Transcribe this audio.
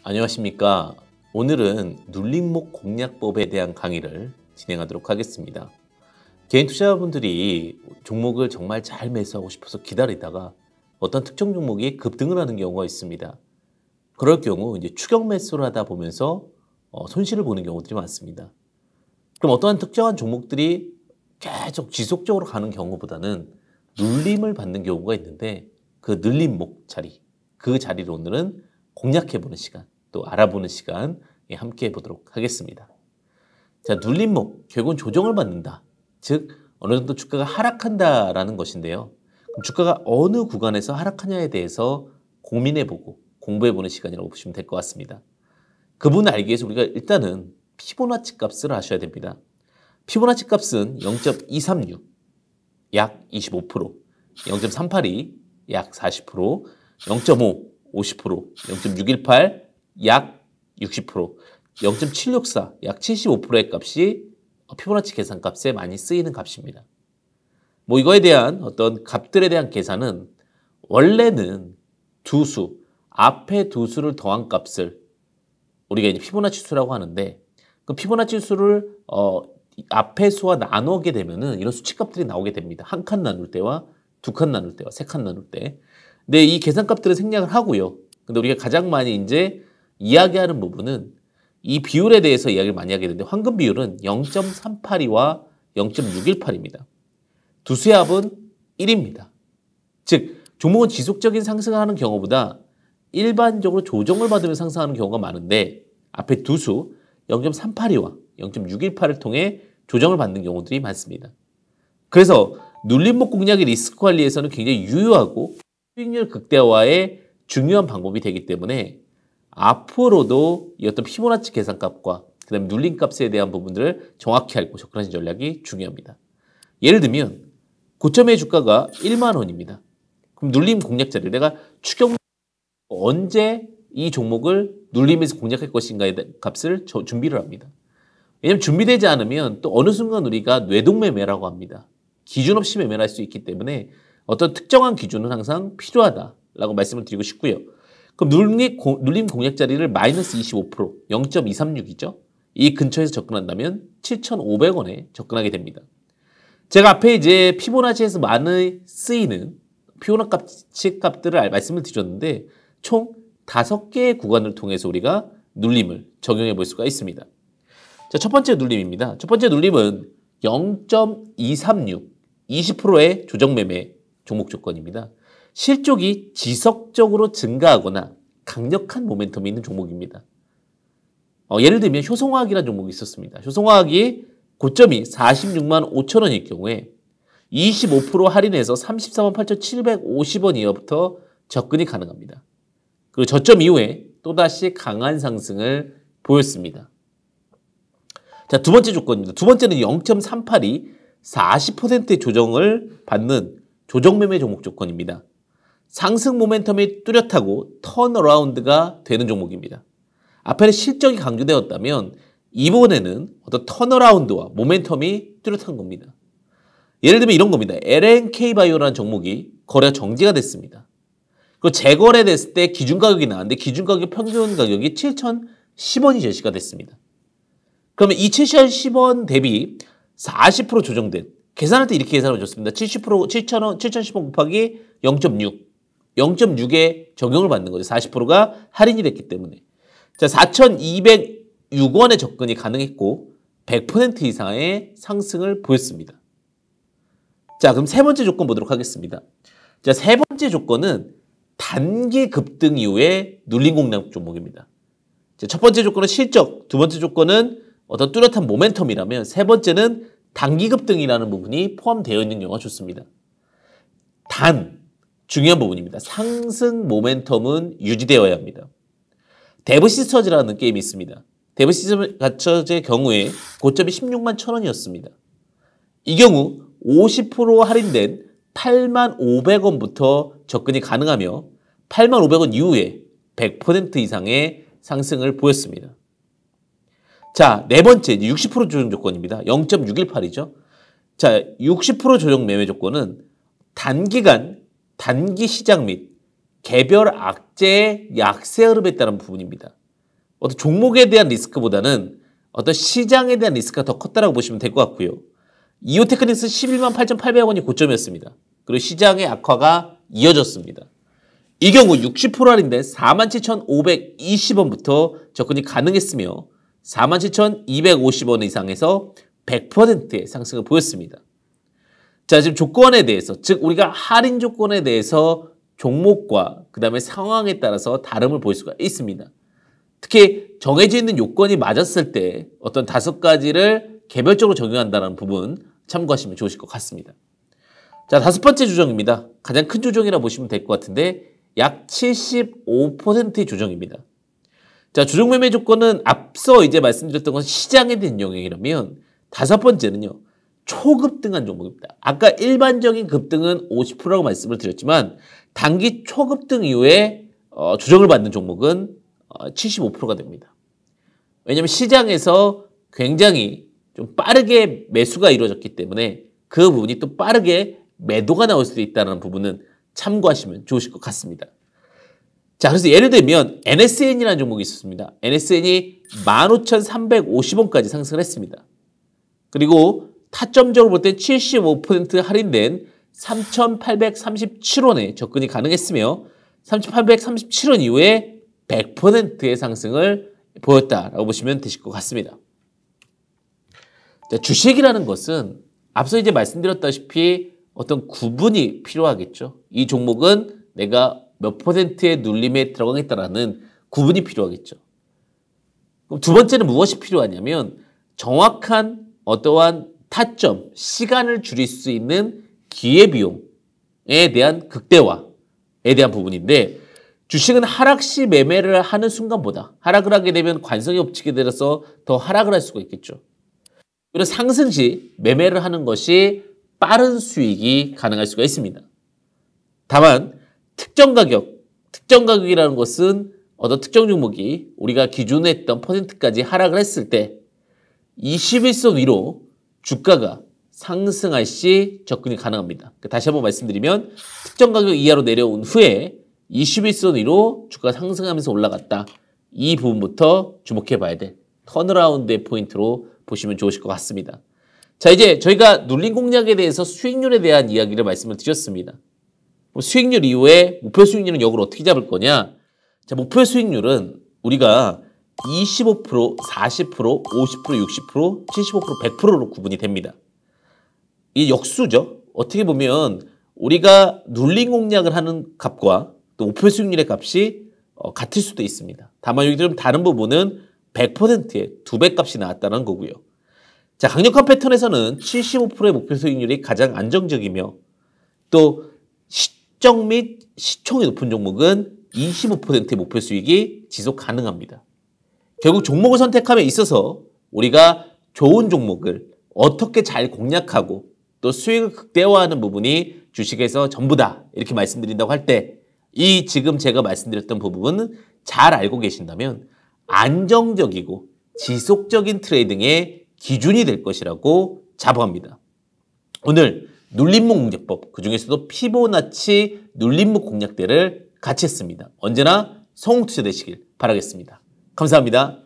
안녕하십니까. 오늘은 눌림목 공략법에 대한 강의를 진행하도록 하겠습니다. 개인 투자자분들이 종목을 정말 잘 매수하고 싶어서 기다리다가 어떤 특정 종목이 급등을 하는 경우가 있습니다. 그럴 경우 이제 추격 매수를 하다 보면서 손실을 보는 경우들이 많습니다. 그럼 어떠한 특정한 종목들이 계속 지속적으로 가는 경우보다는 눌림을 받는 경우가 있는데 그 눌림목 자리, 그 자리를 오늘은 공략해보는 시간, 또 알아보는 시간 함께 해보도록 하겠습니다. 자, 눌림목, 결국은 조정을 받는다. 즉, 어느 정도 주가가 하락한다라는 것인데요. 그럼 주가가 어느 구간에서 하락하냐에 대해서 고민해보고 공부해보는 시간이라고 보시면 될 것 같습니다. 그 부분을 알기 위해서 우리가 일단은 피보나치 값을 아셔야 됩니다. 피보나치 값은 0.236, 약 25%, 0.382, 약 40%, 0.5, 50%, 0.618, 약 60%, 0.764, 약 75%의 값이 피보나치 계산값에 많이 쓰이는 값입니다. 뭐 이거에 대한 어떤 값들에 대한 계산은 원래는 두 수, 앞에 두 수를 더한 값을 우리가 이제 피보나치 수라고 하는데 그 피보나치 수를 앞에 수와 나누게 되면은 이런 수치값들이 나오게 됩니다. 한 칸 나눌 때와 두 칸 나눌 때와 세 칸 나눌 때. 근데 이 계산값들을 생략을 하고요. 근데 우리가 가장 많이 이제 이야기하는 부분은 이 비율에 대해서 이야기를 많이 하게 되는데 황금 비율은 0.382와 0.618입니다. 두 수의 합은 1입니다. 즉 종목은 지속적인 상승을 하는 경우보다 일반적으로 조정을 받으며 상승하는 경우가 많은데 앞에 두 수 0.382와 0.618을 통해 조정을 받는 경우들이 많습니다. 그래서 눌림목 공략의 리스크 관리에서는 굉장히 유효하고 수익률 극대화의 중요한 방법이 되기 때문에 앞으로도 이 어떤 피보나치 계산값과 그다음에 눌림값에 대한 부분들을 정확히 알고 접근하는 전략이 중요합니다. 예를 들면 고점의 주가가 1만 원입니다. 그럼 눌림 공략 자리를 내가 추격 언제 이 종목을 눌림에서 공략할 것인가의 값을 준비를 합니다. 왜냐하면 준비되지 않으면 또 어느 순간 우리가 뇌동매매라고 합니다. 기준 없이 매매를 할 수 있기 때문에 어떤 특정한 기준은 항상 필요하다라고 말씀을 드리고 싶고요. 그럼 눌림 공략 자리를 마이너스 25%, 0.236이죠. 이 근처에서 접근한다면 7,500원에 접근하게 됩니다. 제가 앞에 이제 피보나치에서 많이 쓰이는 피보나치 값들을 말씀을 드렸는데 총 5개의 구간을 통해서 우리가 눌림을 적용해 볼 수가 있습니다. 자, 첫 번째 눌림입니다. 첫 번째 눌림은 0.236, 20%의 조정 매매 종목 조건입니다. 실적이 지속적으로 증가하거나 강력한 모멘텀이 있는 종목입니다. 예를 들면 효성화학이라는 종목이 있었습니다. 효성화학이 고점이 46만 5천 원일 경우에 25% 할인해서 34만 8,750원 이하부터 접근이 가능합니다. 그리고 저점 이후에 또다시 강한 상승을 보였습니다. 자, 두 번째 조건입니다. 두 번째는 0.382, 40%의 조정을 받는 조정 매매 종목 조건입니다. 상승 모멘텀이 뚜렷하고 턴어라운드가 되는 종목입니다. 앞에는 실적이 강조되었다면 이번에는 어떤 턴어라운드와 모멘텀이 뚜렷한 겁니다. 예를 들면 이런 겁니다. LNK바이오라는 종목이 거래가 정지가 됐습니다. 그 재거래됐을 때 기준 가격이 나왔는데 기준 가격 평균 가격이 7,010원이 제시가 됐습니다. 그러면 이 7,010원 대비 40% 조정된 계산할 때 이렇게 계산을 줬습니다. 70% 7,000원, 7,010원 곱하기 0.6, 0.6에 적용을 받는 거죠. 40%가 할인이 됐기 때문에. 자, 4,206원에 접근이 가능했고 100% 이상의 상승을 보였습니다. 자, 그럼 세 번째 조건 보도록 하겠습니다. 자, 세 번째 조건은 단기 급등 이후에 눌림 공략 종목입니다. 자, 첫 번째 조건은 실적, 두 번째 조건은 어떤 뚜렷한 모멘텀이라면 세 번째는 단기 급등이라는 부분이 포함되어 있는 경우가 좋습니다. 단, 중요한 부분입니다. 상승 모멘텀은 유지되어야 합니다. 데브시스터즈라는 게임이 있습니다. 데브시스터즈의 경우에 고점이 16만 1,000원이었습니다. 이 경우 50% 할인된 8만 500원부터 접근이 가능하며 8만 500원 이후에 100% 이상의 상승을 보였습니다. 자, 네 번째 60% 조정 조건입니다. 0.618이죠. 자, 60% 조정 매매 조건은 단기간 단기 시장 및 개별 악재의 약세 흐름에 따른 부분입니다. 어떤 종목에 대한 리스크보다는 어떤 시장에 대한 리스크가 더 컸다라고 보시면 될 것 같고요. 이오테크닉스 11만 8,800원이 고점이었습니다. 그리고 시장의 악화가 이어졌습니다. 이 경우 60% 할인된 47,520원부터 접근이 가능했으며 47,250원 이상에서 100%의 상승을 보였습니다. 자, 지금 조건에 대해서, 즉 우리가 할인 조건에 대해서 종목과 그 다음에 상황에 따라서 다름을 볼 수가 있습니다. 특히 정해져 있는 요건이 맞았을 때 어떤 5가지를 개별적으로 적용한다는 부분 참고하시면 좋으실 것 같습니다. 자, 5번째 조정입니다. 가장 큰 조정이라 보시면 될 것 같은데 약 75%의 조정입니다. 자, 조정 매매 조건은 앞서 이제 말씀드렸던 건 시장에 대한 영역이라면 5번째는요. 초급등한 종목입니다. 아까 일반적인 급등은 50%라고 말씀을 드렸지만 단기 초급등 이후에 조정을 받는 종목은 75%가 됩니다. 왜냐하면 시장에서 굉장히 좀 빠르게 매수가 이루어졌기 때문에 그 부분이 또 빠르게 매도가 나올 수도 있다는 부분은 참고하시면 좋으실 것 같습니다. 자, 그래서 예를 들면 NSN이라는 종목이 있었습니다. NSN이 15,350원까지 상승을 했습니다. 그리고 타점적으로 볼 때 75% 할인된 3,837원에 접근이 가능했으며 3,837원 이후에 100%의 상승을 보였다라고 보시면 되실 것 같습니다. 자, 주식이라는 것은 앞서 이제 말씀드렸다시피 어떤 구분이 필요하겠죠. 이 종목은 내가 몇 %의 눌림에 들어가겠다라는 구분이 필요하겠죠. 그럼 두 번째는 무엇이 필요하냐면 정확한 어떠한 타점, 시간을 줄일 수 있는 기회비용에 대한 극대화에 대한 부분인데 주식은 하락 시 매매를 하는 순간보다 하락을 하게 되면 관성의 법칙에 따라서 더 하락을 할 수가 있겠죠. 그리고 상승 시 매매를 하는 것이 빠른 수익이 가능할 수가 있습니다. 다만 특정 가격이라는 것은 어떤 특정 종목이 우리가 기존에 했던 퍼센트까지 하락을 했을 때 21선 위로 주가가 상승할 시 접근이 가능합니다. 다시 한번 말씀드리면 특정 가격 이하로 내려온 후에 21선 위로 주가가 상승하면서 올라갔다. 이 부분부터 주목해 봐야 될 턴어라운드의 포인트로 보시면 좋으실 것 같습니다. 자, 이제 저희가 눌림 공략에 대해서 수익률에 대한 이야기를 말씀을 드렸습니다. 수익률 이후에 목표 수익률은 역으로 어떻게 잡을 거냐? 자, 목표 수익률은 우리가 25%, 40%, 50%, 60%, 75%, 100%로 구분이 됩니다. 이 역수죠. 어떻게 보면 우리가 눌림 공략을 하는 값과 또 목표 수익률의 값이 같을 수도 있습니다. 다만 여기 좀 다른 부분은 100%의 2배 값이 나왔다는 거고요. 자, 강력한 패턴에서는 75%의 목표 수익률이 가장 안정적이며 또 시정 및 시총이 높은 종목은 25%의 목표 수익이 지속 가능합니다. 결국 종목을 선택함에 있어서 우리가 좋은 종목을 어떻게 잘 공략하고 또 수익을 극대화하는 부분이 주식에서 전부다 이렇게 말씀드린다고 할 때 이 지금 제가 말씀드렸던 부분은 잘 알고 계신다면 안정적이고 지속적인 트레이딩의 기준이 될 것이라고 자부합니다. 오늘 눌림목 공략법, 그중에서도 피보나치 눌림목 공략대를 같이 했습니다. 언제나 성공투자 되시길 바라겠습니다. 감사합니다.